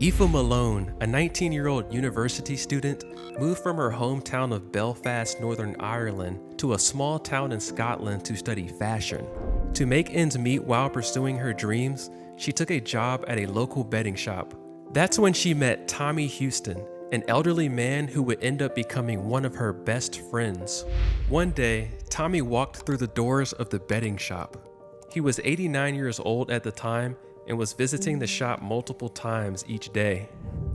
Aoife Malone, a 19-year-old university student, moved from her hometown of Belfast, Northern Ireland, to a small town in Scotland to study fashion. To make ends meet while pursuing her dreams, she took a job at a local bedding shop. That's when she met Tommy Houston, an elderly man who would end up becoming one of her best friends. One day, Tommy walked through the doors of the bedding shop. He was 89 years old at the time and was visiting the shop multiple times each day.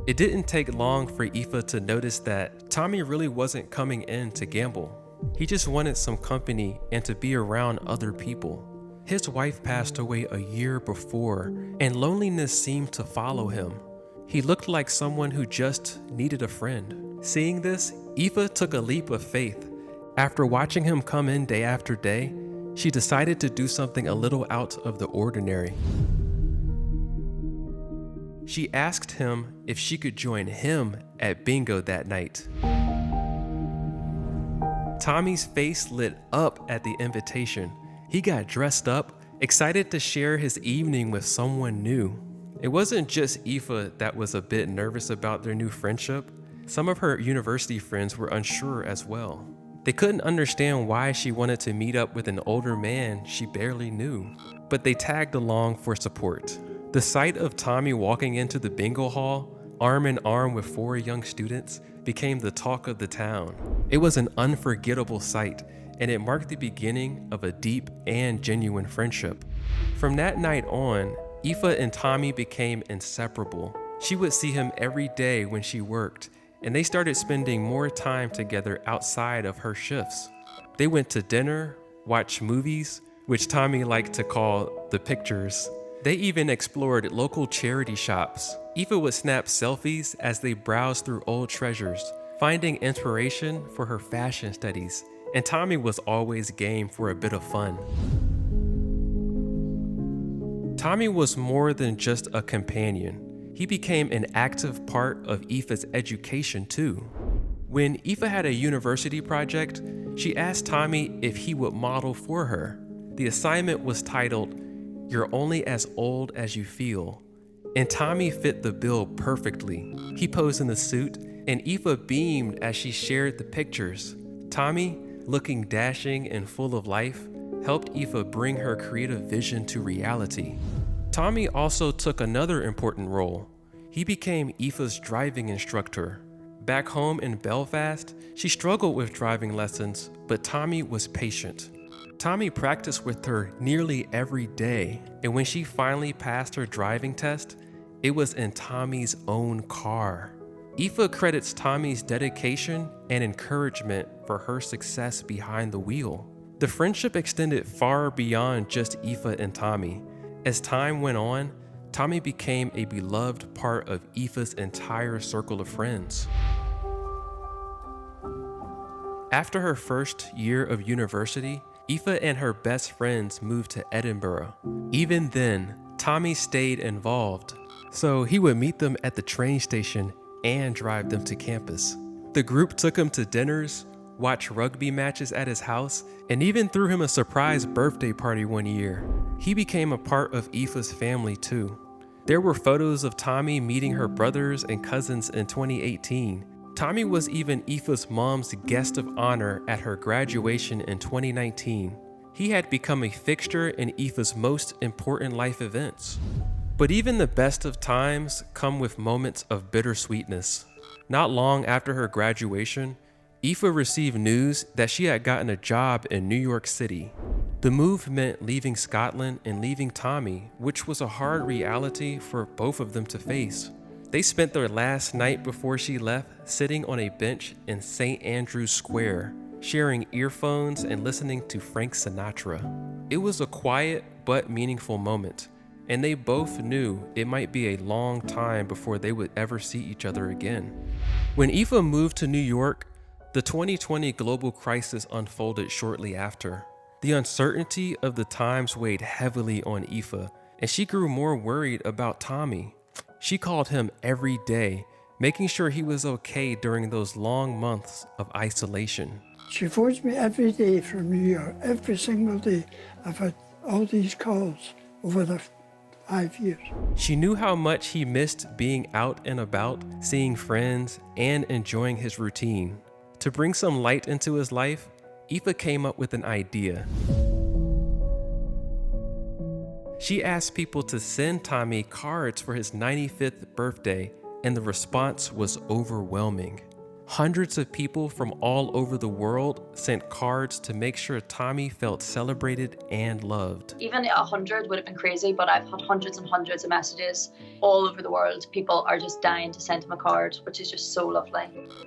It didn't take long for Aoife to notice that Tommy really wasn't coming in to gamble. He just wanted some company and to be around other people. His wife passed away a year before, and loneliness seemed to follow him. He looked like someone who just needed a friend. Seeing this, Aoife took a leap of faith. After watching him come in day after day, she decided to do something a little out of the ordinary. She asked him if she could join him at bingo that night. Tommy's face lit up at the invitation. He got dressed up, excited to share his evening with someone new. It wasn't just Aoife that was a bit nervous about their new friendship. Some of her university friends were unsure as well. They couldn't understand why she wanted to meet up with an older man she barely knew, but they tagged along for support. The sight of Tommy walking into the bingo hall, arm in arm with 4 young students, became the talk of the town. It was an unforgettable sight, and it marked the beginning of a deep and genuine friendship. From that night on, Aoife and Tommy became inseparable. She would see him every day when she worked, and they started spending more time together outside of her shifts. They went to dinner, watched movies, which Tommy liked to call the pictures. They even explored local charity shops. Aoife would snap selfies as they browsed through old treasures, finding inspiration for her fashion studies, and Tommy was always game for a bit of fun. Tommy was more than just a companion. He became an active part of Aoife's education too. When Aoife had a university project, she asked Tommy if he would model for her. The assignment was titled, "You're only as old as you feel," and Tommy fit the bill perfectly. He posed in the suit, and Aoife beamed as she shared the pictures. Tommy, looking dashing and full of life, helped Aoife bring her creative vision to reality. Tommy also took another important role. He became Aoife's driving instructor. Back home in Belfast, she struggled with driving lessons, but Tommy was patient. Tommy practiced with her nearly every day, and when she finally passed her driving test, it was in Tommy's own car. Aoife credits Tommy's dedication and encouragement for her success behind the wheel. The friendship extended far beyond just Aoife and Tommy. As time went on, Tommy became a beloved part of Aoife's entire circle of friends. After her first year of university, Aoife and her best friends moved to Edinburgh. Even then, Tommy stayed involved, so he would meet them at the train station and drive them to campus. The group took him to dinners, watched rugby matches at his house, and even threw him a surprise birthday party one year. He became a part of Aoife's family too. There were photos of Tommy meeting her brothers and cousins in 2018. Tommy was even Aoife's mom's guest of honor at her graduation in 2019. He had become a fixture in Aoife's most important life events. But even the best of times come with moments of bittersweetness. Not long after her graduation, Aoife received news that she had gotten a job in New York City. The move meant leaving Scotland and leaving Tommy, which was a hard reality for both of them to face. They spent their last night before she left sitting on a bench in St. Andrew's Square, sharing earphones and listening to Frank Sinatra. It was a quiet but meaningful moment, and they both knew it might be a long time before they would ever see each other again. When Aoife moved to New York, the 2020 global crisis unfolded shortly after. The uncertainty of the times weighed heavily on Aoife, and she grew more worried about Tommy. She called him every day, making sure he was okay during those long months of isolation. She phones me every day from New York, every single day. I've had all these calls over the 5 years. She knew how much he missed being out and about, seeing friends, and enjoying his routine. To bring some light into his life, Aoife came up with an idea. She asked people to send Tommy cards for his 95th birthday, and the response was overwhelming. Hundreds of people from all over the world sent cards to make sure Tommy felt celebrated and loved. Even 100 would have been crazy, but I've had hundreds and hundreds of messages all over the world. People are just dying to send him a card, which is just so lovely.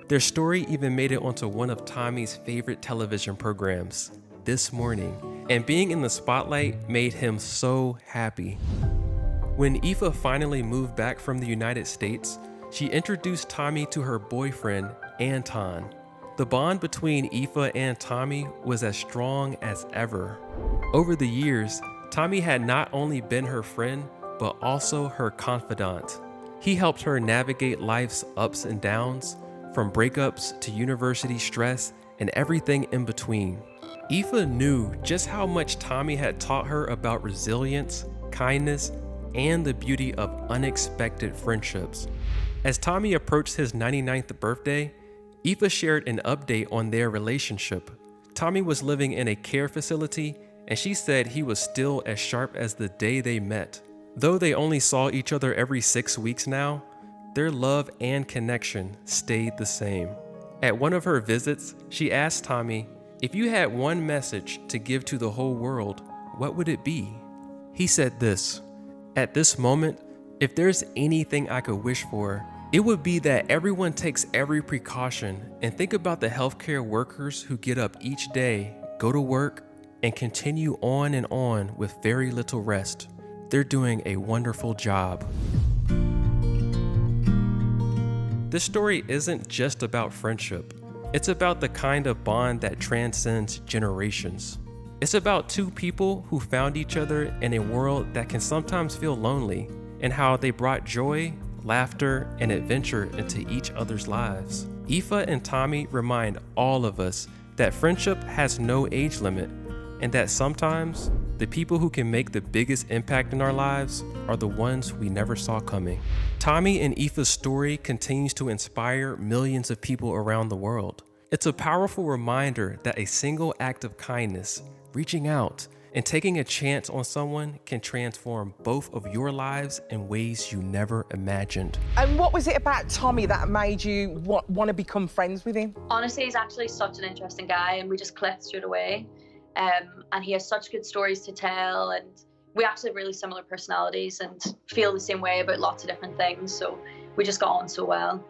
Their story even made it onto one of Tommy's favorite television programs, This Morning, and being in the spotlight made him so happy. When Aoife finally moved back from the United States, she introduced Tommy to her boyfriend, Anton. The bond between Aoife and Tommy was as strong as ever. Over the years, Tommy had not only been her friend, but also her confidant. He helped her navigate life's ups and downs, from breakups to university stress and everything in between. Aoife knew just how much Tommy had taught her about resilience, kindness, and the beauty of unexpected friendships. As Tommy approached his 99th birthday, Aoife shared an update on their relationship. Tommy was living in a care facility, and she said he was still as sharp as the day they met. Though they only saw each other every 6 weeks now, their love and connection stayed the same. At one of her visits, she asked Tommy, "If you had one message to give to the whole world, what would it be?" He said this, "At this moment, if there's anything I could wish for, it would be that everyone takes every precaution and think about the healthcare workers who get up each day, go to work, and continue on with very little rest. They're doing a wonderful job." This story isn't just about friendship. It's about the kind of bond that transcends generations. It's about two people who found each other in a world that can sometimes feel lonely, and how they brought joy, laughter, and adventure into each other's lives. Aoife and Tommy remind all of us that friendship has no age limit, and that sometimes the people who can make the biggest impact in our lives are the ones we never saw coming. Tommy and Aoife's story continues to inspire millions of people around the world. It's a powerful reminder that a single act of kindness, reaching out, and taking a chance on someone can transform both of your lives in ways you never imagined. And what was it about Tommy that made you want to become friends with him? Honestly, he's actually such an interesting guy, and we just clicked straight away. And he has such good stories to tell, and we actually have really similar personalities and feel the same way about lots of different things, so we just got on so well.